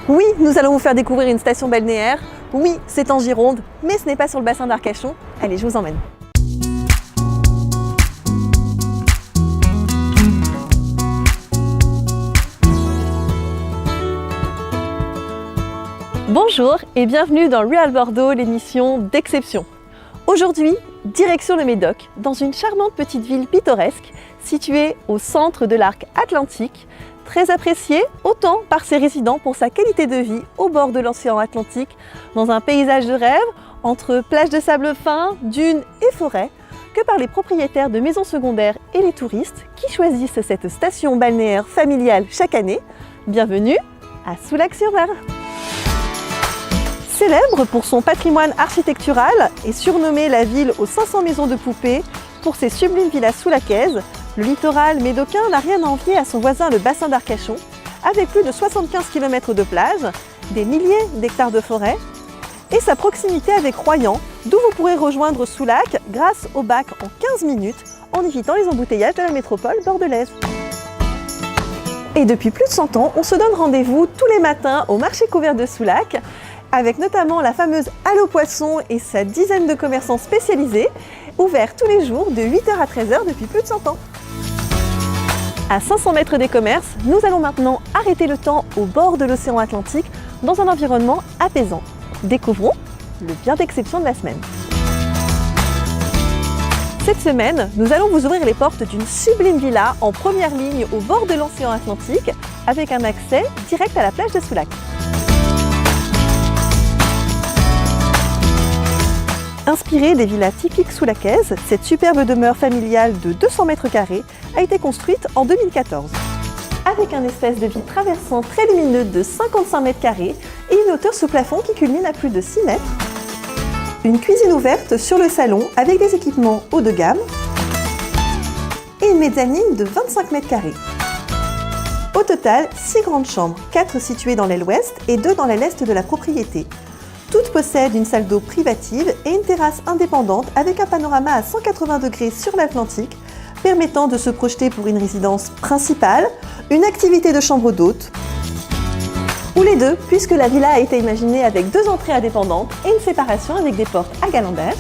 Oui, nous allons vous faire découvrir une station balnéaire. Oui, c'est en Gironde, mais ce n'est pas sur le bassin d'Arcachon. Allez, je vous emmène. Bonjour et bienvenue dans Real Bordeaux, l'émission d'exception. Aujourd'hui, direction le Médoc, dans une charmante petite ville pittoresque située au centre de l'arc Atlantique, très appréciée autant par ses résidents pour sa qualité de vie au bord de l'océan Atlantique, dans un paysage de rêve entre plages de sable fin, dunes et forêts, que par les propriétaires de maisons secondaires et les touristes qui choisissent cette station balnéaire familiale chaque année. Bienvenue à Soulac-sur-Mer. Célèbre pour son patrimoine architectural et surnommée la ville aux 500 maisons de poupées pour ses sublimes villas soulacaises, le littoral médocain n'a rien à envier à son voisin le bassin d'Arcachon, avec plus de 75 km de plage, des milliers d'hectares de forêt et sa proximité avec Royan, d'où vous pourrez rejoindre Soulac grâce au bac en 15 minutes en évitant les embouteillages de la métropole bordelaise. Et depuis plus de 100 ans, on se donne rendez-vous tous les matins au marché couvert de Soulac, avec notamment la fameuse Halle aux Poissons et sa dizaine de commerçants spécialisés, ouverts tous les jours de 8h à 13h depuis plus de 100 ans. À 500 mètres des commerces, nous allons maintenant arrêter le temps au bord de l'océan Atlantique dans un environnement apaisant. Découvrons le bien d'exception de la semaine. Cette semaine, nous allons vous ouvrir les portes d'une sublime villa en première ligne au bord de l'océan Atlantique avec un accès direct à la plage de Soulac. Inspirée des villas typiques soulacaises, cette superbe demeure familiale de 200 mètres carrés a été construite en 2014. Avec un espace de vie traversant très lumineux de 55 mètres carrés et une hauteur sous plafond qui culmine à plus de 6 mètres. Une cuisine ouverte sur le salon avec des équipements haut de gamme et une mezzanine de 25 mètres carrés. Au total, 6 grandes chambres, 4 situées dans l'aile ouest et 2 dans l'aile est de la propriété. Toutes possèdent une salle d'eau privative et une terrasse indépendante avec un panorama à 180 degrés sur l'Atlantique, permettant de se projeter pour une résidence principale, une activité de chambre d'hôte, ou les deux, puisque la villa a été imaginée avec 2 entrées indépendantes et une séparation avec des portes à galandage.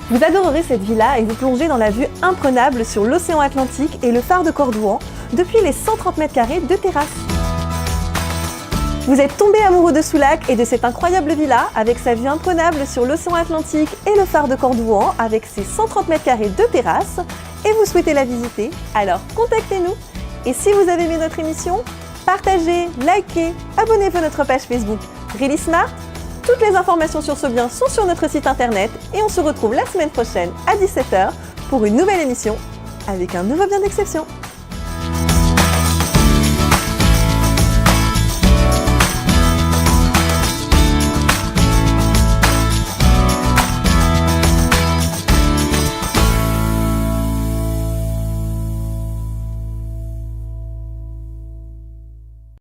Vous adorerez cette villa et vous plongez dans la vue imprenable sur l'océan Atlantique et le phare de Cordouan depuis les 130 mètres carrés de terrasse. Vous êtes tombé amoureux de Soulac et de cette incroyable villa avec sa vue imprenable sur l'océan Atlantique et le phare de Cordouan avec ses 130 mètres carrés de terrasse et vous souhaitez la visiter, alors contactez-nous. Et si vous avez aimé notre émission, partagez, likez, abonnez-vous à notre page Facebook Really Smart. Toutes les informations sur ce bien sont sur notre site internet et on se retrouve la semaine prochaine à 17h pour une nouvelle émission avec un nouveau bien d'exception.